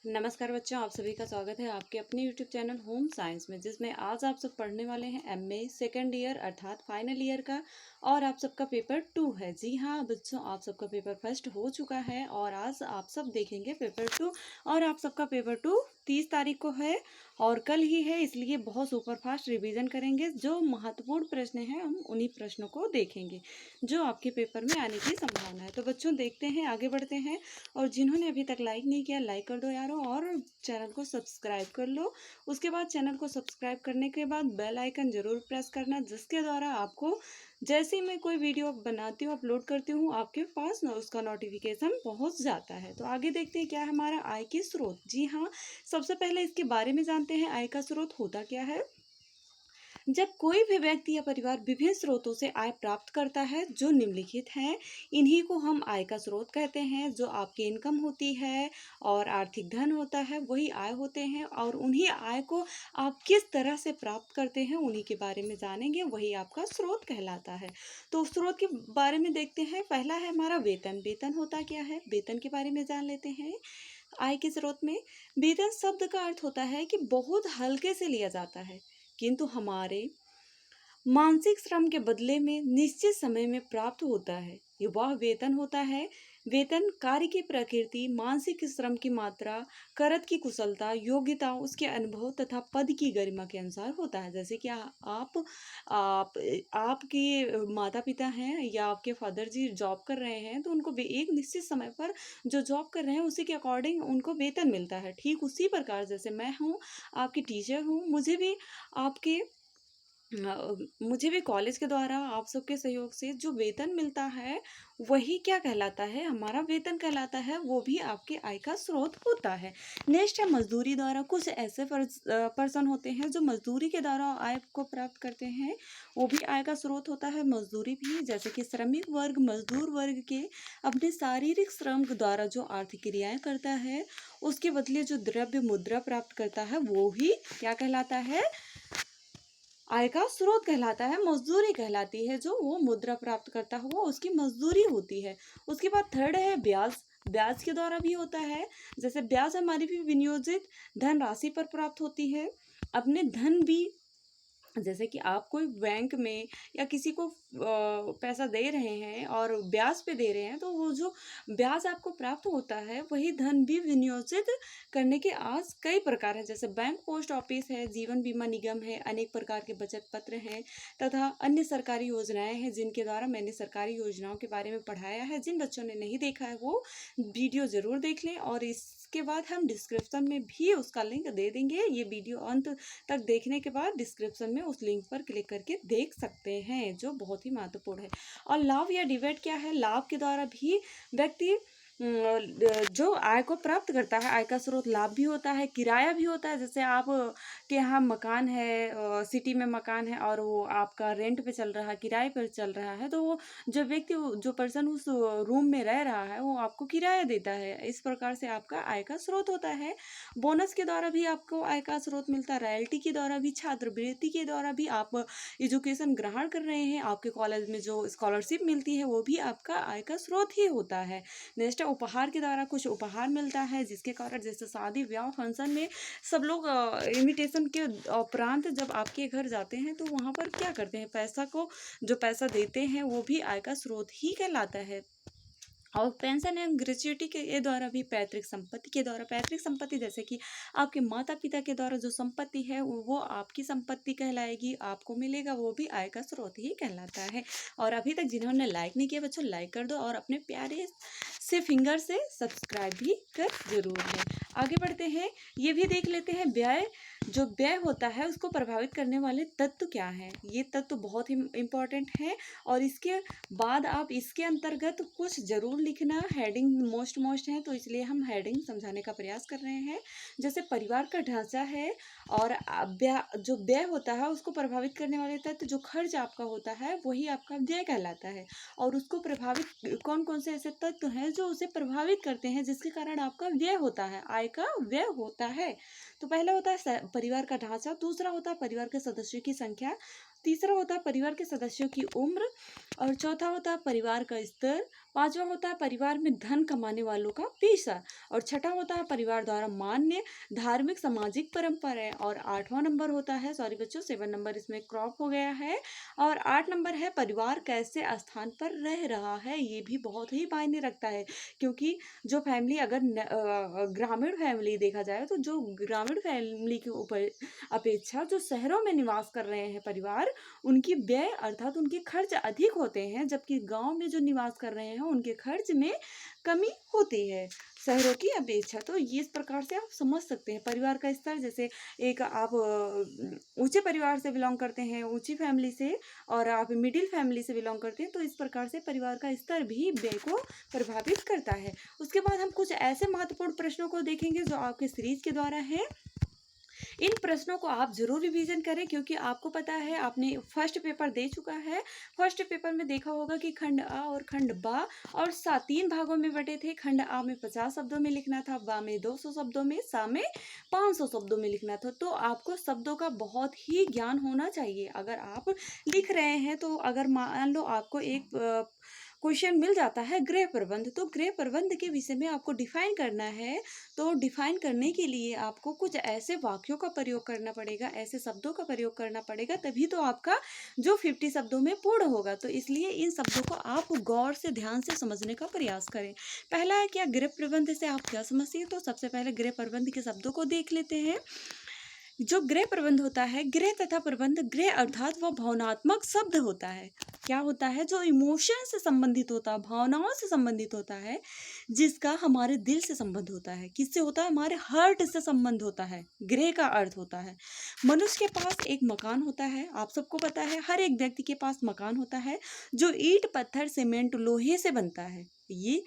नमस्कार बच्चों, आप सभी का स्वागत है आपके अपने यूट्यूब चैनल होम साइंस में, जिसमें आज आप सब पढ़ने वाले हैं एमए सेकेंड ईयर अर्थात फाइनल ईयर का। और आप सबका पेपर 2 है। जी हाँ बच्चों, आप सबका पेपर फर्स्ट हो चुका है और आज आप सब देखेंगे पेपर 2। और आप सबका पेपर 2 30 तारीख को है और कल ही है, इसलिए बहुत सुपर फास्ट रिवीजन करेंगे। जो महत्वपूर्ण प्रश्न हैं हम उन्हीं प्रश्नों को देखेंगे जो आपके पेपर में आने की संभावना है। तो बच्चों देखते हैं, आगे बढ़ते हैं। और जिन्होंने अभी तक लाइक नहीं किया, लाइक कर दो यारो, और चैनल को सब्सक्राइब कर लो। उसके बाद चैनल को सब्सक्राइब करने के बाद बेल आइकन जरूर प्रेस करना, जिसके द्वारा आपको जैसे ही मैं कोई वीडियो बनाती हूँ, अपलोड करती हूँ, आपके पास उसका नोटिफिकेशन पहुँच जाता है। तो आगे देखते हैं क्या है हमारा आय के स्रोत। जी हाँ, सबसे पहले इसके बारे में जानते हैं आय का स्रोत होता क्या है। जब कोई भी व्यक्ति या परिवार विभिन्न स्रोतों से आय प्राप्त करता है जो निम्नलिखित हैं, इन्हीं को हम आय का स्रोत कहते हैं। जो आपकी इनकम होती है और आर्थिक धन होता है वही आय होते हैं, और उन्हीं आय को आप किस तरह से प्राप्त करते हैं उन्हीं के बारे में जानेंगे, वही आपका स्रोत कहलाता है। तो स्रोत के बारे में देखते हैं। पहला है हमारा वेतन। वेतन होता क्या है, वेतन के बारे में जान लेते हैं। आय के स्रोत में वेतन शब्द का अर्थ होता है कि बहुत हल्के से लिया जाता है, किंतु हमारे मानसिक श्रम के बदले में निश्चित समय में प्राप्त होता है, ये वह वेतन होता है। वेतन कार्य की प्रकृति, मानसिक श्रम की मात्रा, करत की कुशलता, योग्यता, उसके अनुभव तथा पद की गरिमा के अनुसार होता है। जैसे कि आप आपके माता पिता हैं या आपके फादर जी जॉब कर रहे हैं, तो उनको एक निश्चित समय पर जो जॉब कर रहे हैं उसी के अकॉर्डिंग उनको वेतन मिलता है। ठीक उसी प्रकार जैसे मैं हूँ, आपकी टीचर हूँ, आपके मुझे भी कॉलेज के द्वारा आप सबके सहयोग से जो वेतन मिलता है वही क्या कहलाता है, हमारा वेतन कहलाता है। वो भी आपके आय का स्रोत होता है। नेक्स्ट है मजदूरी द्वारा। कुछ ऐसे पर्सन होते हैं जो मजदूरी के द्वारा आय को प्राप्त करते हैं, वो भी आय का स्रोत होता है। मजदूरी भी, जैसे कि श्रमिक वर्ग मजदूर वर्ग के अपने शारीरिक श्रम द्वारा जो आर्थिक क्रियाएं करता है, उसके बदले जो द्रव्य मुद्रा प्राप्त करता है वो ही क्या कहलाता है, आय का स्रोत कहलाता है। मजदूरी कहलाती है, जो वो मुद्रा प्राप्त करता है वो उसकी मजदूरी होती है। उसके बाद थर्ड है ब्याज। ब्याज के द्वारा भी होता है। जैसे ब्याज हमारी भी विनियोजित धन राशि पर प्राप्त होती है। अपने धन भी, जैसे कि आप कोई बैंक में या किसी को पैसा दे रहे हैं और ब्याज पे दे रहे हैं, तो वो जो ब्याज आपको प्राप्त होता है वही धन भी विनियोजित करने के आज कई प्रकार हैं। जैसे बैंक, पोस्ट ऑफिस है, जीवन बीमा निगम है, अनेक प्रकार के बचत पत्र हैं तथा अन्य सरकारी योजनाएं हैं, जिनके द्वारा मैंने सरकारी योजनाओं के बारे में पढ़ाया है। जिन बच्चों ने नहीं देखा है वो वीडियो ज़रूर देख लें, और इसके बाद हम डिस्क्रिप्शन में भी उसका लिंक दे देंगे। ये वीडियो अंत तक देखने के बाद डिस्क्रिप्शन में उस लिंक पर क्लिक करके देख सकते हैं, जो बहुत ही महत्वपूर्ण है। और लाभ या डिविडेंड क्या है, लाभ के द्वारा भी व्यक्ति जो आय को प्राप्त करता है, आय का स्रोत लाभ भी होता है, किराया भी होता है। जैसे आप के यहाँ मकान है, सिटी में मकान है और वो आपका रेंट पे चल रहा है, किराए पर चल रहा है, तो वो जो पर्सन उस रूम में रह रहा है वो आपको किराया देता है। इस प्रकार से आपका आय का स्रोत होता है। बोनस के द्वारा भी आपको आय का स्रोत मिलता है। रॉयल्टी के द्वारा भी, छात्रवृत्ति के द्वारा भी, आप एजुकेशन ग्रहण कर रहे हैं, आपके कॉलेज में जो स्कॉलरशिप मिलती है वो भी आपका आय का स्रोत ही होता है। नेक्स्ट है उपहार के द्वारा। कुछ उपहार मिलता है जिसके कारण, जैसे शादी ब्याह फंक्शन में सब लोग इनविटेशन के उपरांत जब आपके घर जाते हैं तो वहाँ पर क्या करते हैं, जो पैसा देते हैं वो भी आय का स्रोत ही कहलाता है। और पेंशन एवं ग्रेच्युटी के द्वारा भी, पैतृक संपत्ति के द्वारा, पैतृक संपत्ति जैसे कि आपके माता पिता के द्वारा जो संपत्ति है वो आपकी संपत्ति कहलाएगी, आपको मिलेगा, वो भी आय का स्रोत ही कहलाता है। और अभी तक जिन्होंने लाइक नहीं किया बच्चों, लाइक कर दो और अपने प्यारे से फिंगर से सब्सक्राइब भी कर जरूर लें। आगे बढ़ते हैं, ये भी देख लेते हैं व्यय। जो व्यय होता है उसको प्रभावित करने वाले तत्व क्या हैं। ये तत्व बहुत ही इम्पोर्टेंट है, और इसके बाद आप इसके अंतर्गत कुछ जरूर लिखना। हेडिंग मोस्ट है, तो इसलिए हम हेडिंग समझाने का प्रयास कर रहे हैं। जैसे परिवार का ढांचा है, और जो व्यय होता है उसको प्रभावित करने वाले तत्व, जो खर्च आपका होता है वही आपका व्यय कहलाता है। और उसको प्रभावित कौन कौन से ऐसे तत्व हैं जो उसे प्रभावित करते हैं, जिसके कारण आपका व्यय होता है, आय का व्यय होता है। तो पहला होता है परिवार का ढांचा, दूसरा होता है परिवार के सदस्यों की संख्या, तीसरा होता है परिवार के सदस्यों की उम्र, और चौथा होता है परिवार का स्तर, 5वां होता है परिवार में धन कमाने वालों का पेशा, और छठा होता है परिवार द्वारा मान्य धार्मिक सामाजिक परंपराएं, और 8वां नंबर होता है, सॉरी बच्चों 7 नंबर इसमें क्रॉप हो गया है, और 8 नंबर है परिवार कैसे स्थान पर रह रहा है। ये भी बहुत ही मायने रखता है, क्योंकि जो फैमिली अगर ग्रामीण फैमिली देखा जाए तो जो ग्रामीण फैमिली के ऊपर अपेक्षा जो शहरों में निवास कर रहे हैं परिवार, उनकी व्यय अर्थात उनके खर्च अधिक होते हैं, जबकि गांव में जो निवास कर रहे हैं उनके खर्च में कमी होती है शहरों की अपेक्षा। तो ये इस प्रकार से आप समझ सकते हैं परिवार का स्तर। जैसे एक आप ऊंचे परिवार से बिलोंग करते हैं, ऊंची फैमिली से, और आप मिडिल फैमिली से बिलोंग करते हैं, तो इस प्रकार से परिवार का स्तर भी व्यय को प्रभावित करता है। उसके बाद हम कुछ ऐसे महत्वपूर्ण प्रश्नों को देखेंगे जो आपके सीरीज के द्वारा है। इन प्रश्नों को आप जरूर रिवीजन करें, क्योंकि आपको पता है आपने फर्स्ट पेपर दे चुका है। फर्स्ट पेपर में देखा होगा कि खंड आ और खंड बा और सा 3 भागों में बटे थे। खंड आ में 50 शब्दों में लिखना था, बा में 200 शब्दों में, सा में 500 शब्दों में लिखना था। तो आपको शब्दों का बहुत ही ज्ञान होना चाहिए। अगर आप लिख रहे हैं तो अगर मान लो आपको एक क्वेश्चन मिल जाता है गृह प्रबंध, तो गृह प्रबंध के विषय में आपको डिफाइन करना है। तो डिफाइन करने के लिए आपको कुछ ऐसे वाक्यों का प्रयोग करना पड़ेगा, ऐसे शब्दों का प्रयोग करना पड़ेगा, तभी तो आपका जो 50 शब्दों में पूर्ण होगा। तो इसलिए इन शब्दों को आप गौर से ध्यान से समझने का प्रयास करें। पहला है क्या गृह प्रबंध से आप क्या समझते हैं, तो सबसे पहले गृह प्रबंध के शब्दों को देख लेते हैं। जो गृह प्रबंध होता है, गृह तथा प्रबंध, गृह अर्थात वह भावनात्मक शब्द होता है। क्या होता है, जो इमोशन से संबंधित होता है, भावनाओं से संबंधित होता है, जिसका हमारे दिल से संबंध होता है। किससे होता है, हमारे हार्ट से संबंध होता है। गृह का अर्थ होता है मनुष्य के पास एक मकान होता है। आप सबको पता है हर एक व्यक्ति के पास मकान होता है, जो ईंट पत्थर सीमेंट लोहे से बनता है। ये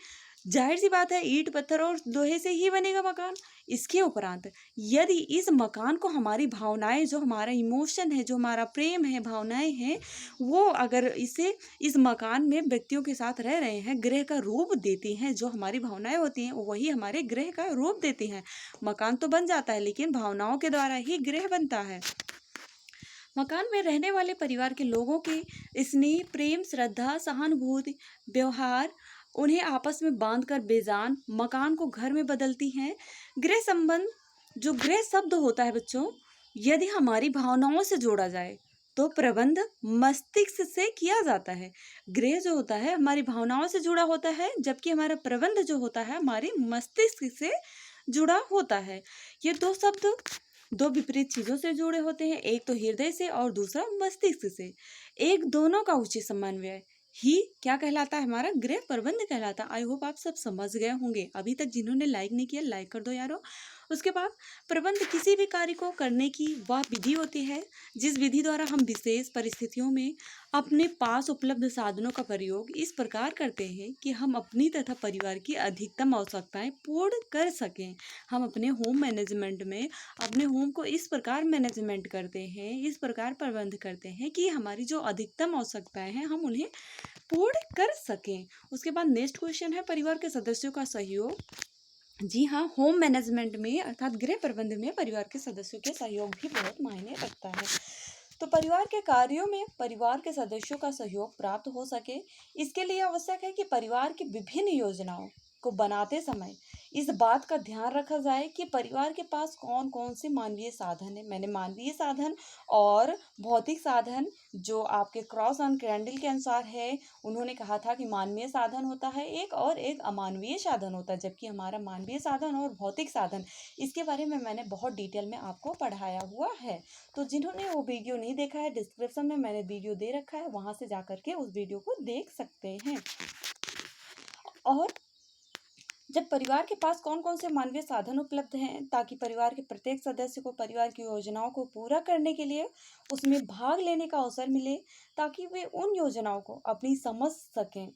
जाहिर सी बात है, ईंट पत्थर और लोहे से ही बनेगा मकान। इसके उपरांत यदि इस मकान को हमारी भावनाएं, जो हमारा इमोशन है, जो हमारा प्रेम है, भावनाएं हैं, वो अगर इसे इस मकान में व्यक्तियों के साथ रह रहे हैं, गृह का रूप देती हैं। जो हमारी भावनाएं होती हैं वही हमारे गृह का रूप देती हैं। मकान तो बन जाता है, लेकिन भावनाओं के द्वारा ही गृह बनता है। मकान में रहने वाले परिवार के लोगों के स्नेह, प्रेम, श्रद्धा, सहानुभूति, व्यवहार उन्हें आपस में बांधकर बेजान मकान को घर में बदलती हैं। गृह संबंध, जो गृह शब्द होता है बच्चों, यदि हमारी भावनाओं से जोड़ा जाए तो प्रबंध मस्तिष्क से किया जाता है। गृह जो होता है हमारी भावनाओं से जुड़ा होता है, जबकि हमारा प्रबंध जो होता है हमारी मस्तिष्क से जुड़ा होता है। ये दो शब्द दो विपरीत चीजों से जुड़े होते हैं, एक तो हृदय से और दूसरा मस्तिष्क से। एक दोनों का उचित समन्वय ही क्या कहलाता है, हमारा गृह प्रबंध कहलाता है। आई होप आप सब समझ गए होंगे। अभी तक जिन्होंने लाइक नहीं किया लाइक कर दो यारो। उसके बाद प्रबंध किसी भी कार्य को करने की वह विधि होती है जिस विधि द्वारा हम विशेष परिस्थितियों में अपने पास उपलब्ध साधनों का प्रयोग इस प्रकार करते हैं कि हम अपनी तथा परिवार की अधिकतम आवश्यकताएं पूर्ण कर सकें। हम अपने होम मैनेजमेंट में अपने होम को इस प्रकार मैनेजमेंट करते हैं, इस प्रकार प्रबंध करते हैं कि हमारी जो अधिकतम आवश्यकताएं हैं हम उन्हें पूर्ण कर सकें। उसके बाद नेक्स्ट क्वेश्चन है परिवार के सदस्यों का सहयोग। जी हाँ, होम मैनेजमेंट में अर्थात गृह प्रबंध में परिवार के सदस्यों के सहयोग भी बहुत मायने रखता है। तो परिवार के कार्यों में परिवार के सदस्यों का सहयोग प्राप्त हो सके, इसके लिए आवश्यक है कि परिवार की विभिन्न योजनाओं को बनाते समय इस बात का ध्यान रखा जाए कि परिवार के पास कौन कौन से मानवीय साधन है। मैंने मानवीय साधन और भौतिक साधन जो आपके क्रॉस एंड कैंडल के अनुसार है, उन्होंने कहा था कि मानवीय साधन होता है एक और एक अमानवीय साधन होता है, जबकि हमारा मानवीय साधन और भौतिक साधन इसके बारे में मैंने बहुत डिटेल में आपको पढ़ाया हुआ है। तो जिन्होंने वो वीडियो नहीं देखा है, डिस्क्रिप्शन में मैंने वीडियो दे रखा है, वहां से जाकर के उस वीडियो को देख सकते हैं। और जब परिवार के पास कौन कौन से मानवीय साधन उपलब्ध हैं ताकि परिवार के प्रत्येक सदस्य को परिवार की योजनाओं को पूरा करने के लिए उसमें भाग लेने का अवसर मिले, ताकि वे उन योजनाओं को अपनी समझ सकें,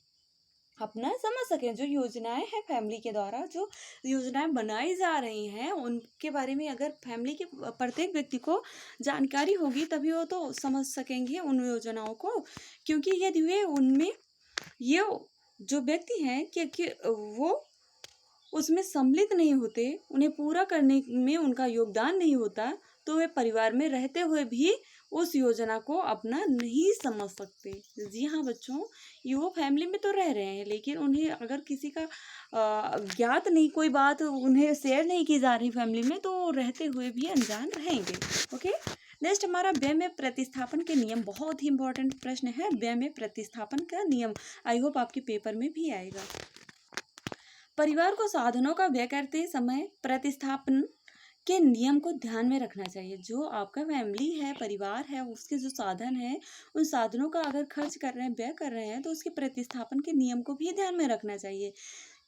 अपना समझ सकें। जो योजनाएं हैं फैमिली के द्वारा जो योजनाएं बनाई जा रही हैं उनके बारे में अगर फैमिली के प्रत्येक व्यक्ति को जानकारी होगी तभी वो तो समझ सकेंगे उन योजनाओं को। क्योंकि यदि वे उनमें ये जो व्यक्ति हैं कि वो उसमें सम्मिलित नहीं होते, उन्हें पूरा करने में उनका योगदान नहीं होता, तो वे परिवार में रहते हुए भी उस योजना को अपना नहीं समझ सकते। जी हाँ बच्चों, ये वो फैमिली में तो रह रहे हैं, लेकिन उन्हें अगर किसी का ज्ञात नहीं, कोई बात उन्हें शेयर नहीं की जा रही फैमिली में, तो रहते हुए भी अनजान रहेंगे। ओके, नेक्स्ट हमारा व्यय में प्रतिस्थापन के नियम, बहुत ही इंपॉर्टेंट प्रश्न है व्यय में प्रतिस्थापन का नियम। आई होप आपके पेपर में भी आएगा। परिवार को साधनों का व्यय करते समय प्रतिस्थापन के नियम को ध्यान में रखना चाहिए। जो आपका फैमिली है, परिवार है, उसके जो साधन है, उन साधनों का अगर खर्च कर रहे हैं, व्यय कर रहे हैं, तो उसके प्रतिस्थापन के नियम को भी ध्यान में रखना चाहिए।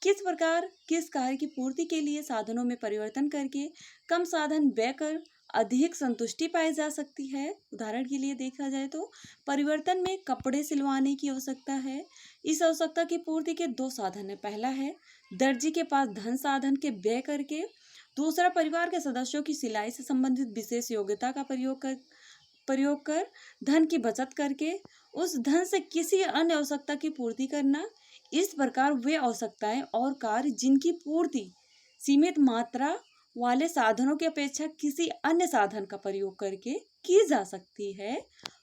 किस प्रकार किस कार्य की पूर्ति के लिए साधनों में परिवर्तन करके कम साधन व्यय कर अधिक संतुष्टि पाई जा सकती है। उदाहरण के लिए देखा जाए तो परिवर्तन में कपड़े सिलवाने की आवश्यकता है। इस आवश्यकता की पूर्ति के दो साधन है। पहला है दर्जी के पास धन साधन के व्यय करके, दूसरा परिवार के सदस्यों की सिलाई से संबंधित विशेष योग्यता का प्रयोग कर धन की बचत करके उस धन से किसी अन्य आवश्यकता की पूर्ति करना। इस प्रकार वे आवश्यकताएं और कार्य जिनकी पूर्ति सीमित मात्रा वाले साधनों की अपेक्षा किसी अन्य साधन का प्रयोग करके की जा सकती है,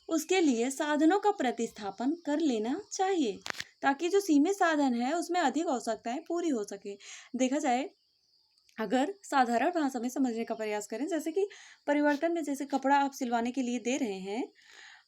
उसके लिए साधनों का प्रतिस्थापन कर लेना चाहिए, ताकि जो सीमित साधन है उसमें अधिक आवश्यकताएं पूरी हो सके। देखा जाए, अगर साधारण भाषा में समझने का प्रयास करें, जैसे कि परिवर्तन में जैसे कपड़ा आप सिलवाने के लिए दे रहे हैं,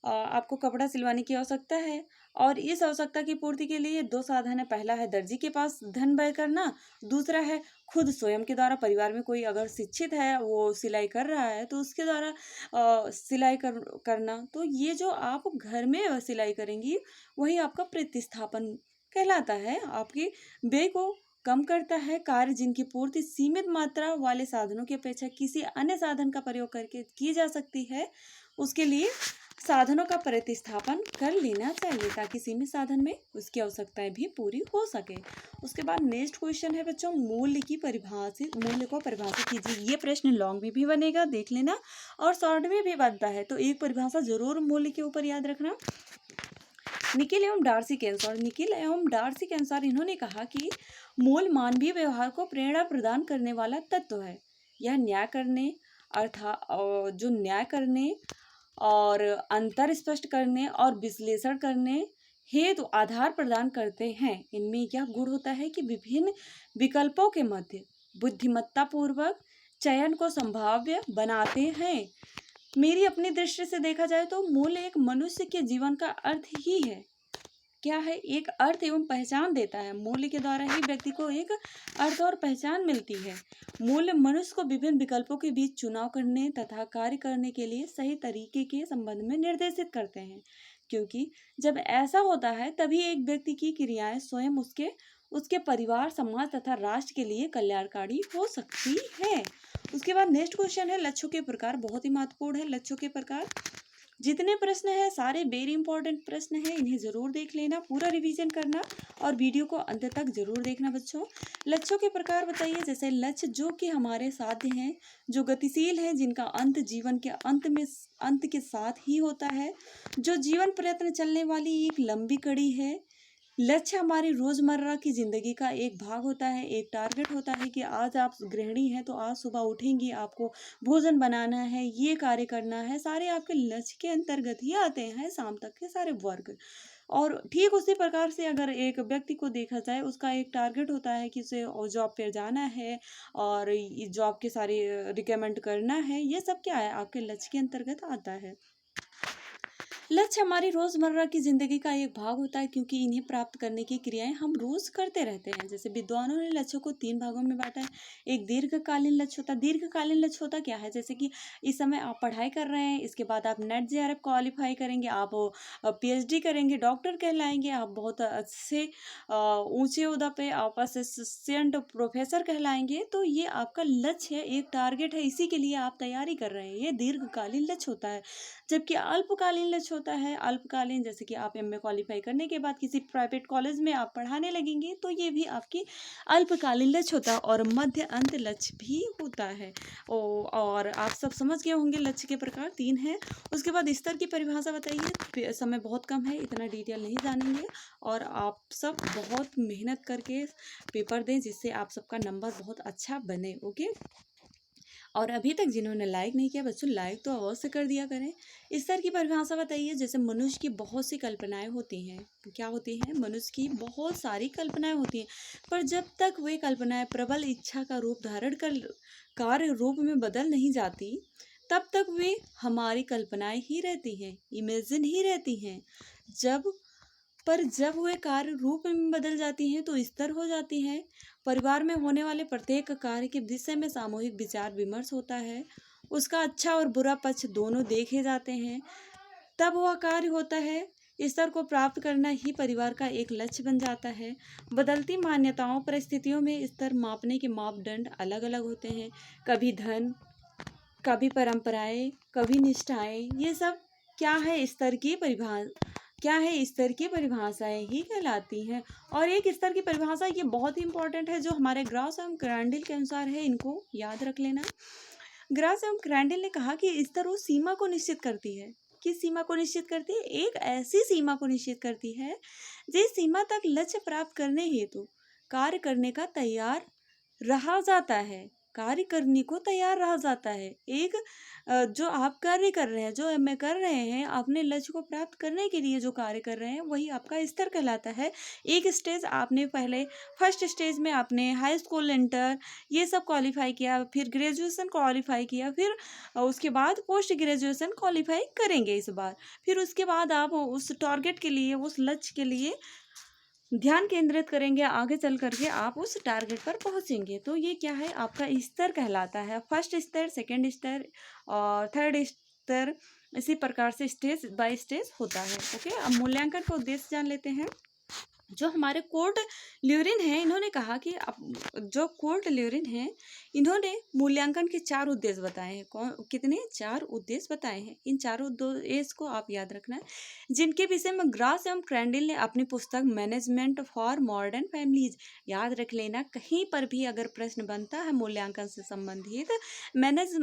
आपको कपड़ा सिलवाने की आवश्यकता है और इस आवश्यकता की पूर्ति के लिए दो साधन है। पहला है दर्जी के पास धन व्यय करना, दूसरा है खुद स्वयं के द्वारा, परिवार में कोई अगर शिक्षित है, वो सिलाई कर रहा है, तो उसके द्वारा सिलाई करना। तो ये जो आप घर में सिलाई करेंगी, वही आपका प्रतिस्थापन कहलाता है। आपके व्यय को कम करता है। कार्य जिनकी पूर्ति सीमित मात्रा वाले साधनों की अपेक्षा किसी अन्य साधन का प्रयोग करके की जा सकती है, उसके लिए साधनों का प्रतिस्थापन कर लेना चाहिए, ताकि सीमित साधन में उसकी आवश्यकताएं भी पूरी हो सके। उसके बाद नेक्स्ट क्वेश्चन है बच्चों, मूल्य को परिभाषित कीजिए। ये प्रश्न लॉन्ग में भी बनेगा, देख लेना, और शॉर्ट में भी बनता है, तो एक परिभाषा जरूर मूल्य के ऊपर याद रखना। निकिल एवं डार्सी के अनुसार इन्होंने कहा कि मूल मानवीय व्यवहार को प्रेरणा प्रदान करने वाला तत्व है। यह न्याय करने और अंतर स्पष्ट करने और विश्लेषण करने हेतु आधार प्रदान करते हैं। इनमें यह गुण होता है कि विभिन्न विकल्पों के मध्य बुद्धिमत्ता पूर्वक चयन को संभाव्य बनाते हैं। मेरी अपनी दृष्टि से देखा जाए तो मूल्य एक मनुष्य के जीवन का अर्थ ही है। क्या है? एक अर्थ एवं पहचान देता है। मूल्य के द्वारा ही व्यक्ति को एक अर्थ और पहचान मिलती है। मूल्य मनुष्य को विभिन्न विकल्पों के बीच चुनाव करने तथा कार्य करने के लिए सही तरीके के संबंध में निर्देशित करते हैं, क्योंकि जब ऐसा होता है तभी एक व्यक्ति की क्रियाएं स्वयं उसके परिवार, समाज तथा राष्ट्र के लिए कल्याणकारी हो सकती है। उसके बाद नेक्स्ट क्वेश्चन है लक्ष्यों के प्रकार। बहुत ही महत्वपूर्ण है लक्ष्यों के प्रकार। जितने प्रश्न है सारे वेरी इंपॉर्टेंट प्रश्न है, इन्हें जरूर देख लेना, पूरा रिवीजन करना और वीडियो को अंत तक जरूर देखना बच्चों। लक्ष्यों के प्रकार बताइए। जैसे लक्ष्य जो कि हमारे साध्य हैं, जो गतिशील हैं, जिनका अंत जीवन के अंत के साथ ही होता है, जो जीवन प्रयत्न चलने वाली एक लंबी कड़ी है। लक्ष्य हमारी रोजमर्रा की जिंदगी का एक भाग होता है, एक टारगेट होता है कि आज आप गृहिणी हैं तो आज सुबह उठेंगी, आपको भोजन बनाना है, ये कार्य करना है, सारे आपके लक्ष्य के अंतर्गत ही आते हैं शाम तक के सारे वर्क। और ठीक उसी प्रकार से अगर एक व्यक्ति को देखा जाए, उसका एक टारगेट होता है कि उसे जॉब पर जाना है और जॉब के सारे रिकमेंड करना है, ये सब क्या है? आपके लक्ष्य के अंतर्गत आता है। लक्ष्य हमारी रोजमर्रा की जिंदगी का एक भाग होता है, क्योंकि इन्हें प्राप्त करने की क्रियाएं हम रोज करते रहते हैं। जैसे विद्वानों ने लक्ष्यों को 3 भागों में बांटा है। एक दीर्घकालीन लक्ष्य होता है। दीर्घकालीन लक्ष्य होता क्या है? जैसे कि इस समय आप पढ़ाई कर रहे हैं, इसके बाद आप नेट जेआरएफ क्वालिफाई करेंगे, आप पीएचडी करेंगे, डॉक्टर कहलाएंगे, आप बहुत अच्छे ऊंचे ओहदा पे आप असिस्टेंट प्रोफेसर कहलाएंगे। तो ये आपका लक्ष्य है, एक टारगेट है, इसी के लिए आप तैयारी कर रहे हैं, ये दीर्घकालीन लक्ष्य होता है। जबकि अल्पकालीन लक्ष्य होता है, अल्पकालीन जैसे कि आप एमए क्वालिफाई करने के बाद किसी प्राइवेट कॉलेज में आप पढ़ाने लगेंगे, तो ये भी आपकी अल्पकालीन लक्ष्य होता है। और मध्य अंत लक्ष्य भी होता है। और आप सब समझ गए होंगे लक्ष्य के प्रकार 3 हैं। उसके बाद स्तर की परिभाषा बताइए। समय बहुत कम है, इतना डिटेल नहीं जानेंगे, और आप सब बहुत मेहनत करके पेपर दें, जिससे आप सबका नंबर बहुत अच्छा बने। ओके, और अभी तक जिन्होंने लाइक नहीं किया बच्चों, लाइक तो अवश्य कर दिया करें। इस तरह की परिभाषा बताइए। जैसे मनुष्य की बहुत सी कल्पनाएं होती हैं। क्या होती हैं? मनुष्य की बहुत सारी कल्पनाएं होती हैं, पर जब तक वे कल्पनाएं प्रबल इच्छा का रूप धारण कर कार्य रूप में बदल नहीं जाती, तब तक वे हमारी कल्पनाएं ही रहती हैं, इमेजिन ही रहती हैं। जब जब वे कार्य रूप में बदल जाती हैं तो स्थिर हो जाती हैं। परिवार में होने वाले प्रत्येक कार्य के विषय में सामूहिक विचार विमर्श होता है। उसका अच्छा और बुरा पक्ष दोनों देखे जाते हैं। तब वह कार्य होता है। स्तर को प्राप्त करना ही परिवार का एक लक्ष्य बन जाता है। बदलती मान्यताओं परिस्थितियों में स्तर मापने के मापदंड अलग अलग होते हैं। कभी धन, कभी परंपराएं, कभी निष्ठाएं, ये सब क्या है स्तर की परिभाषाएं ही कहलाती हैं। और एक स्तर की परिभाषा ये बहुत ही इंपॉर्टेंट है, जो हमारे ग्रास एवं क्रैंडल के अनुसार है, इनको याद रख लेना। ग्रास एवं क्रैंडल ने कहा कि स्तर उस सीमा को निश्चित करती है। किस सीमा को निश्चित करती है? एक ऐसी सीमा को निश्चित करती है जिस सीमा तक लक्ष्य प्राप्त करने हेतु कार्य करने का तैयार रहा जाता है। कार्य करने को तैयार रहा जाता है। एक जो आप कार्य कर रहे हैं, जो मैं कर रहे हैं, अपने लक्ष्य को प्राप्त करने के लिए जो कार्य कर रहे हैं, वही आपका स्तर कहलाता है। एक स्टेज आपने पहले, फर्स्ट स्टेज में आपने हाई स्कूल, इंटर, ये सब क्वालिफाई किया, फिर ग्रेजुएशन क्वालिफाई किया, फिर उसके बाद पोस्ट ग्रेजुएशन क्वालिफाई करेंगे इस बार। फिर उसके बाद आप उस टारगेट के लिए, उस लक्ष्य के लिए ध्यान केंद्रित करेंगे। आगे चल करके आप उस टारगेट पर पहुंचेंगे। तो ये क्या है? आपका स्तर कहलाता है। फर्स्ट स्तर, सेकंड स्तर और थर्ड स्तर, इसी प्रकार से स्टेज बाय स्टेज होता है। ओके, अब मूल्यांकन का उद्देश्य जान लेते हैं। जो हमारे कोर्ट ल्यूरिन है, इन्होंने कहा कि जो कोर्ट ल्यूरिन है, इन्होंने मूल्यांकन के 4 उद्देश्य बताए हैं। कितने? 4 उद्देश्य बताए हैं। इन 4 उद्देश्य को आप याद रखना है, जिनके विषय में ग्रास एवं क्रैंडल ने अपनी पुस्तक मैनेजमेंट फॉर मॉडर्न फैमिलीज, याद रख लेना। कहीं पर भी अगर प्रश्न बनता है मूल्यांकन से संबंधित,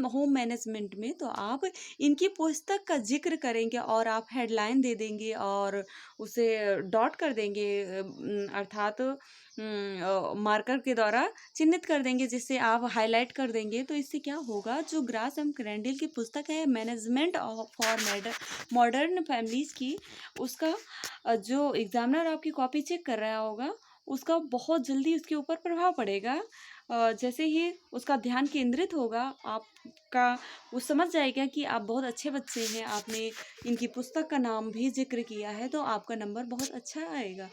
होम मैनेजमेंट में, तो आप इनकी पुस्तक का जिक्र करेंगे और आप हेडलाइन दे देंगे और उसे डॉट कर देंगे, अर्थात मार्कर के द्वारा चिन्हित कर देंगे, जिससे आप हाईलाइट कर देंगे। तो इससे क्या होगा? जो ग्रास एम क्रैंडल की पुस्तक है मैनेजमेंट फॉर मॉडर्न फैमिलीज की, उसका जो एग्जामिनर आपकी कॉपी चेक कर रहा होगा, उसका बहुत जल्दी उसके ऊपर प्रभाव पड़ेगा। जैसे ही उसका ध्यान केंद्रित होगा, आपका वो समझ जाएगा कि आप बहुत अच्छे बच्चे हैं, आपने इनकी पुस्तक का नाम भी जिक्र किया है, तो आपका नंबर बहुत अच्छा आएगा।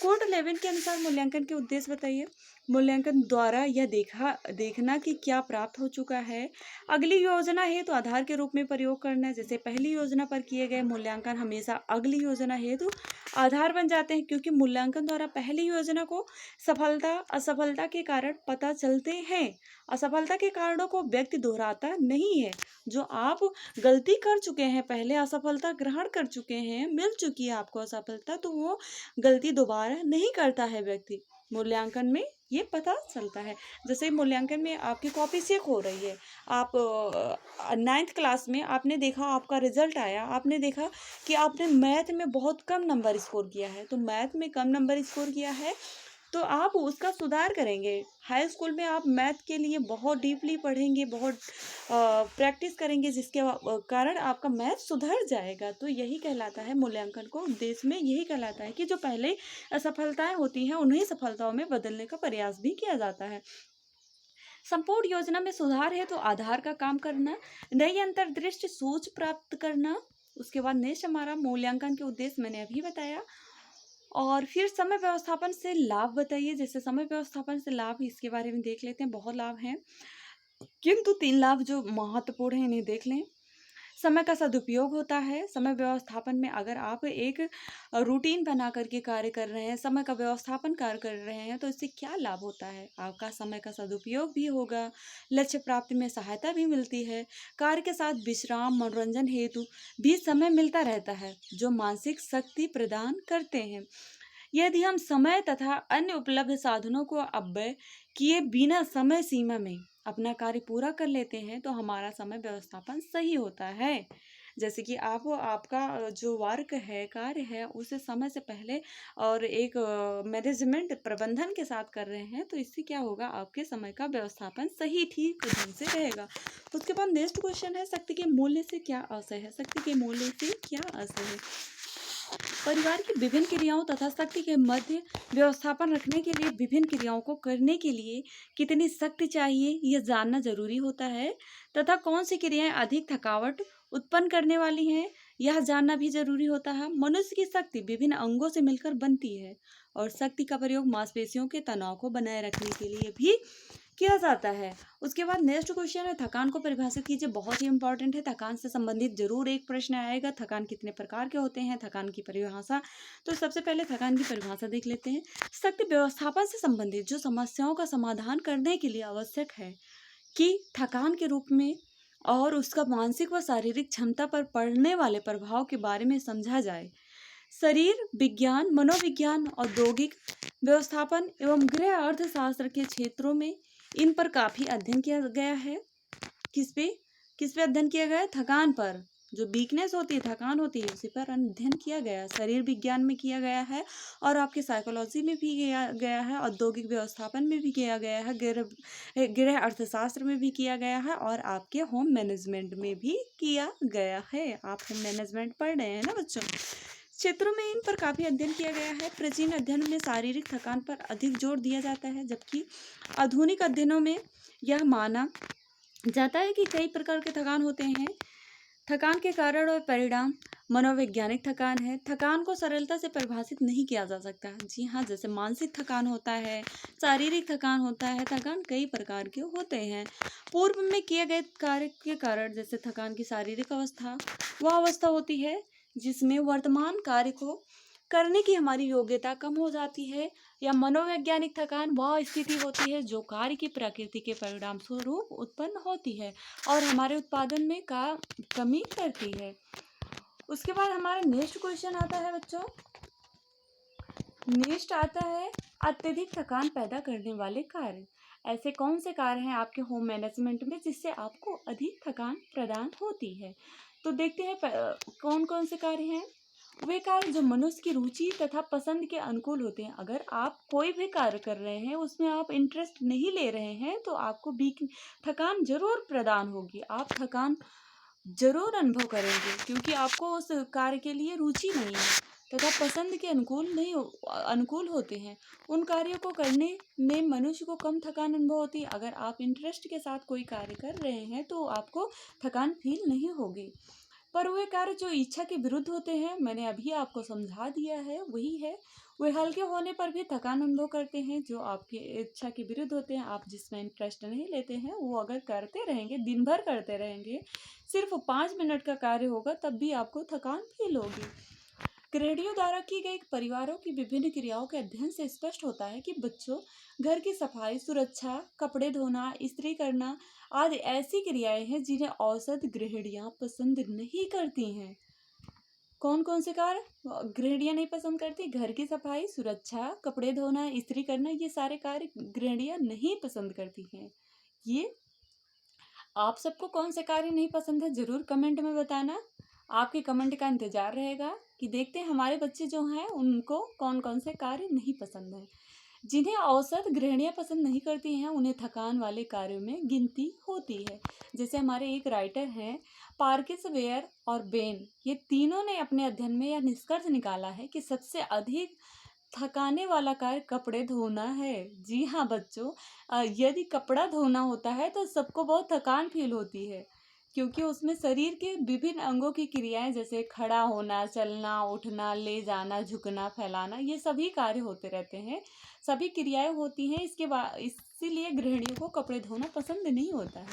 कोर्ट 11 के अनुसार मूल्यांकन के उद्देश्य बताइए। मूल्यांकन द्वारा यह देखना कि क्या प्राप्त हो चुका है। अगली योजना है तो आधार के रूप में प्रयोग करना है। जैसे पहली योजना पर किए गए मूल्यांकन हमेशा अगली योजना है तो आधार बन जाते हैं, क्योंकि मूल्यांकन द्वारा पहली योजना को सफलता असफलता के कारण पता चलते हैं। असफलता के कारणों को व्यक्ति दोहराता नहीं है। जो आप गलती कर चुके हैं, पहले असफलता ग्रहण कर चुके हैं, मिल चुकी है आपको असफलता, तो वो गलती दोबारा नहीं करता है व्यक्ति। मूल्यांकन में ये पता चलता है। जैसे मूल्यांकन में आपकी कॉपी चेक हो रही है, आप 9th क्लास में आपने देखा, आपका रिजल्ट आया, आपने देखा कि आपने मैथ में बहुत कम नंबर स्कोर किया है। तो मैथ में कम नंबर स्कोर किया है तो आप उसका सुधार करेंगे। हाई स्कूल में आप मैथ के लिए बहुत डीपली पढ़ेंगे, बहुत प्रैक्टिस करेंगे, जिसके कारण आपका मैथ सुधर जाएगा। तो यही कहलाता है मूल्यांकन को उद्देश्य में, यही कहलाता है कि जो पहले असफलताएं होती हैं उन्हें सफलताओं में बदलने का प्रयास भी किया जाता है। संपूर्ण योजना में सुधार है तो आधार का काम करना, नई अंतर्दृष्टि सोच प्राप्त करना। उसके बाद नेक्स्ट हमारा मूल्यांकन के उद्देश्य मैंने अभी बताया। और फिर समय व्यवस्थापन से लाभ बताइए। जैसे समय व्यवस्थापन से लाभ, इसके बारे में देख लेते हैं। बहुत लाभ हैं, किंतु 3 लाभ जो महत्वपूर्ण हैं इन्हें देख लें। समय का सदुपयोग होता है। समय व्यवस्थापन में अगर आप एक रूटीन बना करके कार्य कर रहे हैं, समय का व्यवस्थापन कार्य कर रहे हैं, तो इससे क्या लाभ होता है? आपका समय का सदुपयोग भी होगा, लक्ष्य प्राप्ति में सहायता भी मिलती है, कार्य के साथ विश्राम मनोरंजन हेतु भी समय मिलता रहता है, जो मानसिक शक्ति प्रदान करते हैं। यदि हम समय तथा अन्य उपलब्ध साधनों को अपव्यय किए बिना समय सीमा में अपना कार्य पूरा कर लेते हैं तो हमारा समय व्यवस्थापन सही होता है। जैसे कि आप आपका जो वर्क है, कार्य है, उसे समय से पहले और एक मैनेजमेंट प्रबंधन के साथ कर रहे हैं, तो इससे क्या होगा, आपके समय का व्यवस्थापन सही ठीक ढंग से रहेगा। उसके बाद नेक्स्ट क्वेश्चन है, शक्ति के मूल्य से क्या आशय है? शक्ति के मूल्य से क्या आशय है? परिवार की विभिन्न क्रियाओं तथा शक्ति के मध्य व्यवस्थापन रखने के लिए विभिन्न क्रियाओं को करने के लिए कितनी शक्ति चाहिए, यह जानना जरूरी होता है, तथा कौन सी क्रियाएं अधिक थकावट उत्पन्न करने वाली हैं, यह जानना भी जरूरी होता है। मनुष्य की शक्ति विभिन्न अंगों से मिलकर बनती है और शक्ति का प्रयोग मांसपेशियों के तनाव को बनाए रखने के लिए भी किया जाता है। उसके बाद नेक्स्ट क्वेश्चन है, थकान को परिभाषित कीजिए। बहुत ही इंपॉर्टेंट है, थकान से संबंधित जरूर एक प्रश्न आएगा। थकान कितने प्रकार के होते हैं, थकान की परिभाषा। तो सबसे पहले थकान की परिभाषा देख लेते हैं। शक्ति व्यवस्थापन से संबंधित जो समस्याओं का समाधान करने के लिए आवश्यक है कि थकान के रूप में और उसका मानसिक व शारीरिक क्षमता पर पड़ने वाले प्रभाव के बारे में समझा जाए। शरीर विज्ञान, मनोविज्ञान, औद्योगिक व्यवस्थापन एवं गृह अर्थशास्त्र के क्षेत्रों में इन पर काफी अध्ययन किया गया है। किस पे अध्ययन किया गया है? थकान पर। जो वीकनेस होती है, थकान होती है, उसी पर अध्ययन किया गया है। शरीर विज्ञान में किया गया है और आपके साइकोलॉजी में भी किया गया है, औद्योगिक व्यवस्थापन में भी किया गया है, गृह अर्थशास्त्र में भी किया गया है और आपके होम मैनेजमेंट में भी किया गया है। आप होम मैनेजमेंट पढ़ रहे हैं ना बच्चों? क्षेत्रों में इन पर काफी अध्ययन किया गया है। प्राचीन अध्ययन में शारीरिक थकान पर अधिक जोर दिया जाता है, जबकि आधुनिक अध्ययनों में यह माना जाता है कि कई प्रकार के थकान होते हैं। थकान के कारण और परिणाम मनोवैज्ञानिक थकान है। थकान को सरलता से परिभाषित नहीं किया जा सकता। जी हाँ, जैसे मानसिक थकान होता है, शारीरिक थकान होता है, थकान कई प्रकार के होते हैं। पूर्व में किए गए कार्य के कारण, जैसे थकान की शारीरिक अवस्था वह अवस्था होती है जिसमें वर्तमान कार्य को करने की हमारी योग्यता कम हो जाती है, या मनोवैज्ञानिक थकान वह स्थिति होती है जो कार्य की प्रकृति के परिणाम स्वरूप उत्पन्न होती है और हमारे उत्पादन में कमी करती है। उसके बाद हमारा नेक्स्ट क्वेश्चन आता है बच्चों, नेक्स्ट आता है अत्यधिक थकान पैदा करने वाले कार्य। ऐसे कौन से कार्य हैं आपके होम मैनेजमेंट में जिससे आपको अधिक थकान प्रदान होती है? तो देखते हैं कौन कौन से कार्य हैं। वे कार्य जो मनुष्य की रुचि तथा पसंद के अनुकूल होते हैं। अगर आप कोई भी कार्य कर रहे हैं, उसमें आप इंटरेस्ट नहीं ले रहे हैं, तो आपको थकान जरूर प्रदान होगी। आप थकान जरूर अनुभव करेंगे, क्योंकि आपको उस कार्य के लिए रुचि नहीं है तथा पसंद के अनुकूल होते हैं। उन कार्यों को करने में मनुष्य को कम थकान अनुभव होती है। अगर आप इंटरेस्ट के साथ कोई कार्य कर रहे हैं तो आपको थकान फील नहीं होगी। पर वे कार्य जो इच्छा के विरुद्ध होते हैं, मैंने अभी आपको समझा दिया है, वही है। वे हल्के होने पर भी थकान अनुभव करते हैं। जो आपकी इच्छा के विरुद्ध होते हैं, आप जिसमें इंटरेस्ट नहीं लेते हैं, वो अगर करते रहेंगे, दिन भर करते रहेंगे, सिर्फ 5 मिनट का कार्य होगा, तब भी आपको थकान फील होगी। गृहिणियों द्वारा की गई परिवारों की विभिन्न क्रियाओं के अध्ययन से स्पष्ट होता है कि बच्चों, घर की सफाई, सुरक्षा, कपड़े धोना, इस्त्री करना आदि ऐसी क्रियाएं हैं जिन्हें औसत गृहिणियां पसंद नहीं करती हैं। कौन कौन से कार्य गृहिणियां नहीं पसंद करती? घर की सफाई, सुरक्षा, कपड़े धोना, इस्त्री करना, ये सारे कार्य गृहिणियां नहीं पसंद करती हैं। ये आप सबको कौन से कार्य नहीं पसंद है, जरूर कमेंट में बताना। आपके कमेंट का इंतजार रहेगा कि देखते हैं हमारे बच्चे जो हैं उनको कौन कौन से कार्य नहीं पसंद है। जिन्हें औसत गृहिणियां पसंद नहीं करती हैं, उन्हें थकान वाले कार्यों में गिनती होती है। जैसे हमारे एक राइटर हैं पार्किस, वेयर और बेन, ये तीनों ने अपने अध्ययन में यह निष्कर्ष निकाला है कि सबसे अधिक थकाने वाला कार्य कपड़े धोना है। जी हाँ बच्चों, यदि कपड़ा धोना होता है तो सबको बहुत थकान फील होती है, क्योंकि उसमें शरीर के विभिन्न अंगों की क्रियाएं, जैसे खड़ा होना, चलना, उठना, ले जाना, झुकना, फैलाना, ये सभी कार्य होते रहते हैं, सभी क्रियाएं होती हैं। इसीलिए गृहिणियों को कपड़े धोना पसंद नहीं होता है।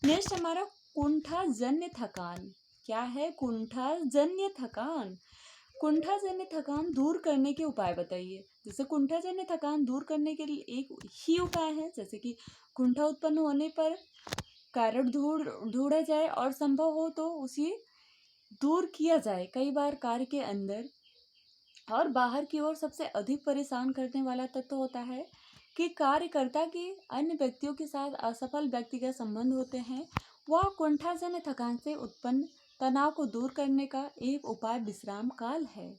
नेक्स्ट हमारा कुंठाजन्य थकान। क्या है कुंठाजन्य थकान? कुंठाजन्य थकान दूर करने के उपाय बताइए। जैसे कुंठाजन्य थकान दूर करने के लिए एक ही उपाय है, जैसे कि कुंठा उत्पन्न होने पर कारण ढूंढा जाए और संभव हो तो उसे दूर किया जाए। कई बार कार्य के अंदर और बाहर की ओर सबसे अधिक परेशान करने वाला तत्व होता है कि कार्यकर्ता के अन्य व्यक्तियों के साथ असफल व्यक्तिगत संबंध होते हैं। वह कुंठाजन्य थकान से उत्पन्न तनाव को दूर करने का एक उपाय विश्राम काल है।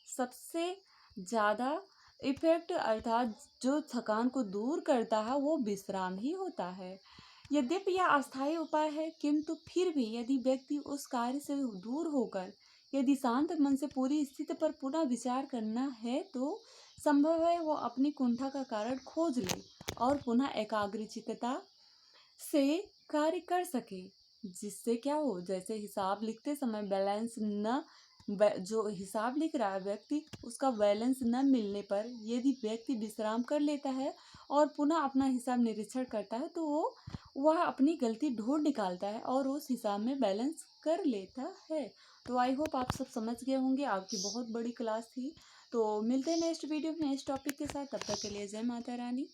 सबसे ज़्यादा इफ़ेक्ट अर्थात जो थकान को दूर करता है वो विश्राम ही होता है। यद्यपि यह अस्थायी उपाय है, किंतु फिर भी यदि व्यक्ति उस कार्य से दूर होकर यदि शांत मन से पूरी स्थिति पर पुनः विचार करना है तो संभव है वो अपनी कुंठा का कारण खोज ले और पुनः एकाग्रचित्तता से कार्य कर सके। जिससे क्या हो, जैसे हिसाब लिखते समय बैलेंस न जो हिसाब लिख रहा है व्यक्ति उसका बैलेंस न मिलने पर यदि व्यक्ति विश्राम कर लेता है और पुनः अपना हिसाब निरीक्षण करता है तो वह अपनी गलती ढूंढ निकालता है और उस हिसाब में बैलेंस कर लेता है। तो आई होप आप सब समझ गए होंगे, आपकी बहुत बड़ी क्लास थी। तो मिलते हैं नेक्स्ट वीडियो में नेक्स्ट टॉपिक के साथ, तब तक के लिए जय माता रानी।